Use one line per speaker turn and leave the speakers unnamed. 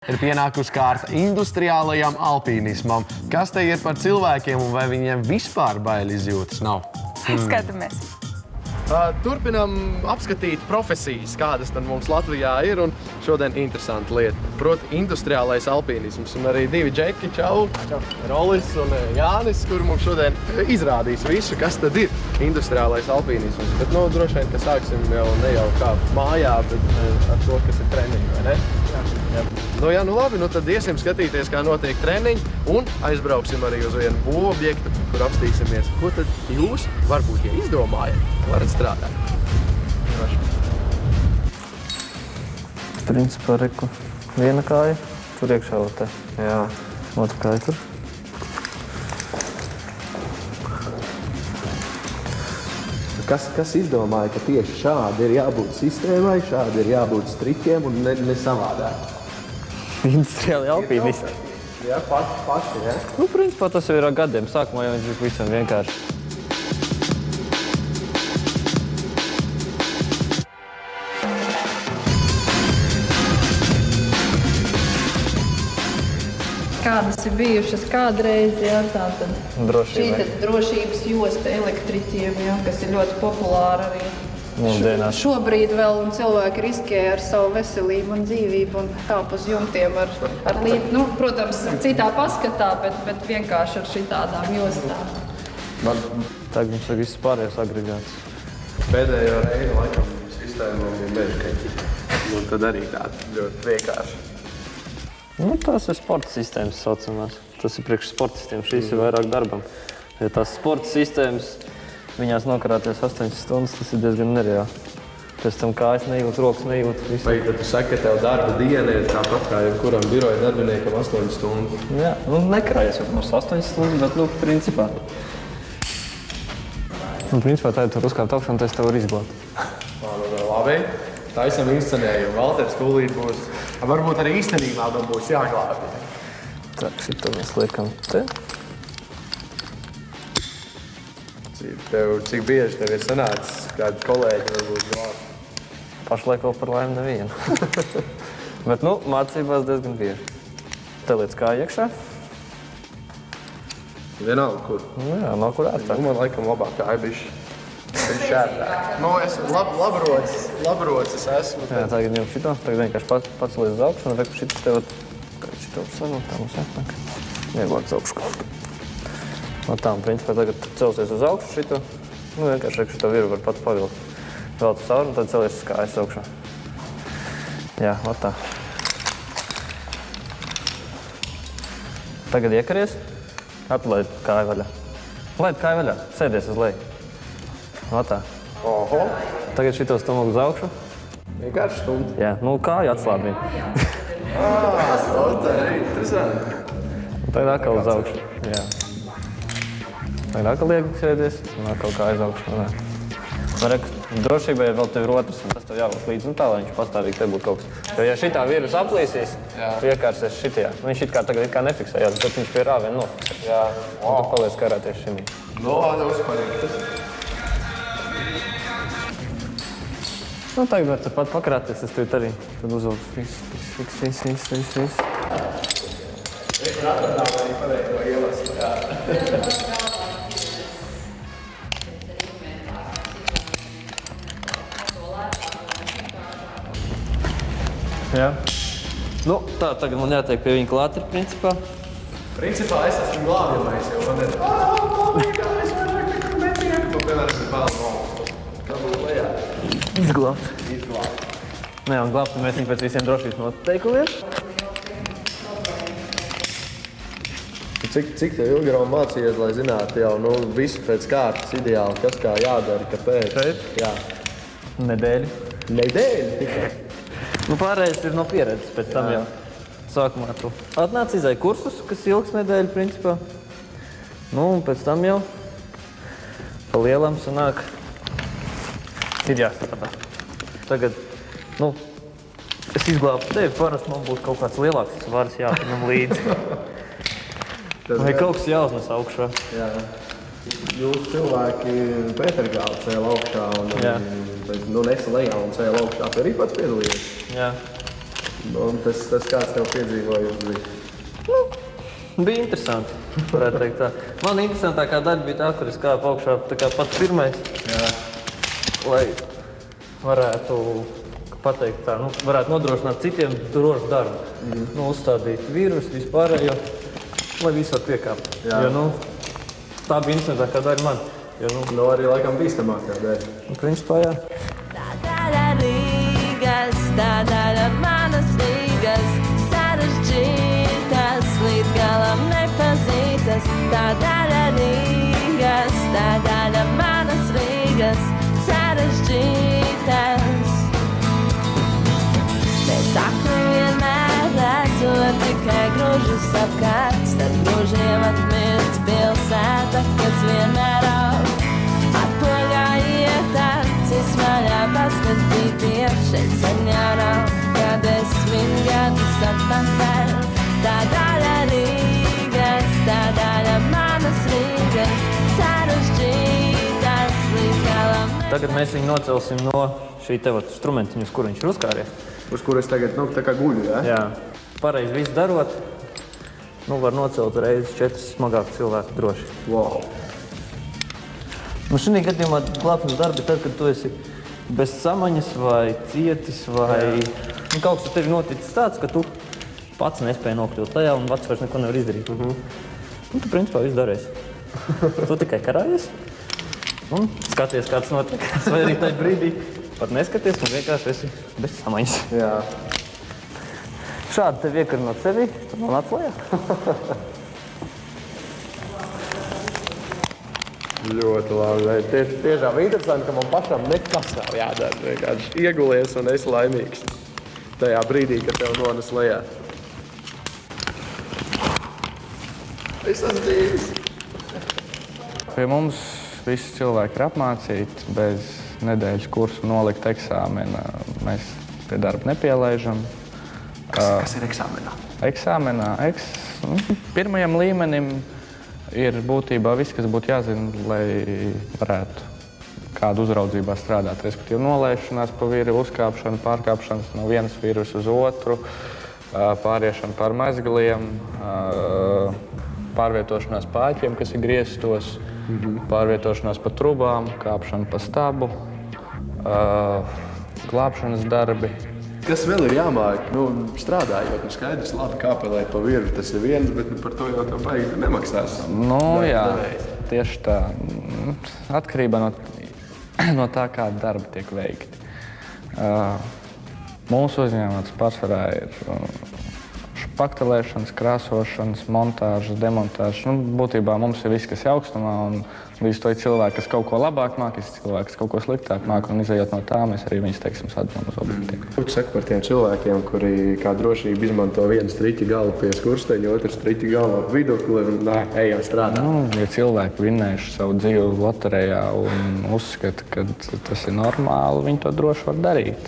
Ir pienākusi kārta industriālajam alpīnismam. Kas te ir par cilvēkiem un vai viņiem vispār baili izjūtas nav?
Skatāmies.
Turpinam apskatīt profesijas, kādas tad mums Latvijā ir, un šodien interesanta lieta. Proti, industriālais alpīnisms, un arī divi džeki, čau, Rolis un Jānis, kur mums šodien izrādīs visu, kas tad ir industriālais alpīnisms. Bet, droši vien, ka sāksim jau ne jau kā mājā, bet ar to, kas ir treniņi, vai ne? Jā. Labi, tad iesim skatīties, kā notiek treniņi, un aizbrauksim arī uz vienu būvobjektu, kur apstīsimies, ko tad jūs, varbūt, ja izdomājat, varat strādāt.
Principā, reku, viena kāja, tur iekšā vēl te. Jā. Otra kāja tur.
Kas izdomāja, ka tieši šādi ir jābūt sistēmai, šādi ir jābūt striķiem un ne savādāk?
Industriāli alpīnisti.
Jā, paši, jā?
Principā tas jau ir ar gadiem. Sākumā jau viņš ir visam vienkārši.
Kādas ir bijušas kādreiz, jā, tātad
Drošībai.
šī drošības josta elektriķiem, jā, kas ir ļoti populāra arī.
Mūsdienās.
Šobrīd vēl cilvēki riskē ar savu veselību un dzīvību un kāp uz jumtiem ar līdzi, protams, citā paskatā, bet vienkārši ar šitādām jostām.
Tagad mums ir viss pārējais agregāts.
Pēdējo reizi laikam sistēma bija mežkaņi. Tad arī tāda ļoti vienkārši.
Tās ir sporta sistēmas saucamās. Tas ir priekš sportistiem, šīs ir vairāk darbam. Ja tās sporta sistēmas, viņās nokarāties 8 stundas, tas ir diezgan nereāli. Pēc tam kājas nejūt, rokas nejūt.
Vai tad tu saki, ka tev darba diena ir tāpat kā jebkuram biroja darbiniekam 8 stundu?
Jā, nekarājas jau mums 8 stundas, bet, principā. Principā tā ir tur uzkāpt augšā un tas tev var izglābt.
Labi, taisam inscenējumu. Valters tūlīt būs. Varbūt arī īstenībā man būs jāglābj.
Tā, šito mēs liekam te.
Cik bieži tev ir sanācis kādi kolēģi varbūt glābt?
Pašlaik vēl par laimi nevienu. Bet, mācībās diezgan bieži. Te liec kāja iekšā.
Vienalga, kur?
Jā, nav kur ātrāk.
Man laikam labāk kāja bišķi. Šērtāk. Es labrocis esmu.
Jā, tagad ņem šito. Tagad vienkārši pats liec uz augšu un reku šito tev šito savu. Tā mums jātnāk. Vieglāk uz augšu. Tā, un principā tagad celsies uz augšu šito. Vienkārši reku šito viru var pats pavilkt. Vēl tu savu un tad celies uz kājas augšā. Jā, tā. Tagad iekaries. Atlaid kāju vaļā. Laid kāju vaļā. Sēdies uz leju. Tā.
Oho.
Tagad šito stumu uz augšu.
Vienkārši stumti.
Jā, kāju atslābini.
Tā ir interesanti.
Tagad atkal uz augšu. Jā. Tagad atkal liek sēdies un atkal kāju uz augšu. Drošībai vēl tev ir otrs, un tas tev jābūt līdzi, tā, lai viņš pastāvīgi te būtu kaut kas. Jo, ja šitā vīrus aplīsīs, tu iekārsies šitajā. Viņš it kā nefiksējās, bet viņš pie rāviena nofiksē. Jā, un tu paliec karāties šimī.
Uzparīgi.
Tagad var tepat pakarāties, es tev arī. Tad uzvilkt viss.
Es atradām arī pareizo ielastu.
Jā. Tā, tagad man jātiek pie viņa klāt ir, principā.
Principā es esmu glābjamais, jo man ir es varu nekur netiek. Tu, piemēram, ir vēl augstu. Kā būtu lejā?
Izglābt. Un glābt mēs viņu pēc visiem drošības noteikumiem.
Cik tev ilgi jau mācījies, lai zinātu jau visu pēc kārtas ideāli, kas kā jādara, kāpēc?
Šeit?
Jā.
Nedēļu.
Nedēļu tikai?
Pārējais ir no pieredzes pēc tam jau. Sākumā tu atnāc izai kursus, kas ilgs nedēļu, principā. Un pēc tam jau pa lielam sanāk ir jāstrādā. Tagad, es izglābu tevi, parasti man būs kaut kāds lielāks svars jāpaņem līdzi. Vai kaut kas jāuznes augšā.
Jā. Jūs cilvēki Pētergālu cēla augšā un Nesa lejā un cēla augšā. Tu arī pats piedalījies?
Jā.
Un tas kāds tev piedzīvojums bija?
Bija interesanti, varētu teikt tā. Man interesantākā daļa bija tā, kur es kāpu augšā tā kā pats pirmais. Jā. Lai varētu pateikt tā, varētu nodrošināt citiem drošu darbu. Uzstādīt vīrus, vispārējo, lai visi var piekāpt. Jo, tā bija interesantākā daļa man. Jo,
arī laikam bīstamākā daļa.
Principā, jā.
Tā daļa Rīgas, tā daļa manas Rīgas, sarežģītas, līdz galam nepazītas. Tā daļa Rīgas, tā daļa manas Rīgas, sarežģītas. Mēs sakni vienmēr redzot tikai gružus apkārt, starp gružiem atmirst pilsēta, kas vienmēr aug. Atpakaļ iet acis vaļā paskatīties, šeit saņā nav, kad 10 gadus atpakaļ. Tā daļa Rīgas, tā daļa manas Rīgas, sarežģītas, līdz galam.
Tagad mēs viņu nocelsim no šī te strumentiņa, uz kur viņš ir uzkāries.
Uz kur es tagad tā kā guļu, jā?
Jā. Pareizi visu darot, var nocelt reizes 4 smagāku cilvēku droši.
Wow.
Šī gadījumā glābšanas darbi tad, kad tu esi bez samaņas vai cietis vai kaut kas tevi noticis tāds, ka tu pats nespēji nokļūt tajā un pats vairs neko nevar izdarīt. Tu principā visu darēsi. Tu tikai karājies un skaties, kāds notiek. Vai arī tajā brīdī pat neskaties un vienkārši esi bez samaņas.
Jā.
Šādi tev iekarinot sevi, tad nonāc lejā.
Ļoti labi. Tiešām interesanti, ka man pašam nekas nav jādara. Vienkārši iegulies un esi laimīgs tajā brīdī, kad tev nones lejā. Es esmu dzīves.
Pie mums visi cilvēki ir apmācīti bez nedēļas kursu nolikt eksāmena. Mēs pie darba nepielaižam.
Kas ir eksāmenā?
Eksāmenā pirmajam līmenim ir būtībā viss, kas būtu jāzina, lai varētu kādu uzraudzībā strādāt. Respektīvi nolaišanās pa vīru, uzkāpšana, pārkāpšanas no vienas vīrus uz otru, pāriešana pār mezgliem, pārvietošanās pa āķiem, kas ir griestos, pārvietošanās pa trubām, kāpšana pa stabu, glābšanas darbi.
Kas vēl ir jāmāk? Strādājot, skaidrs, labi, kāpelēt pa viru, tas ir viens, bet par to jau tev baigi nemaksās.
Jā, tieši tā. Atkarībā no tā, kāda darba tiek veikti. Mūsu uzņēmums pārsvarā ir špaktelēšanas, krāsošanas, montāžas, demontāžas. Būtībā mums ir viss, kas ir augstumā, un līdz to ir cilvēki, kas kaut ko labāk māk, ir cilvēki, kas kaut ko sliktāk māk, un izējot no tā, mēs arī viņus, sadalām uz objektiem.
Ko tu saki par tiem cilvēkiem, kuri kā drošību izmanto vienu striķi galu pie skursteņa, otru striķi galu ap vidukli un ejam strādāt?
Ja cilvēki vinnējuši savu dzīvi loterijā un uzskata, ka tas ir normāli, viņi to droši var darīt.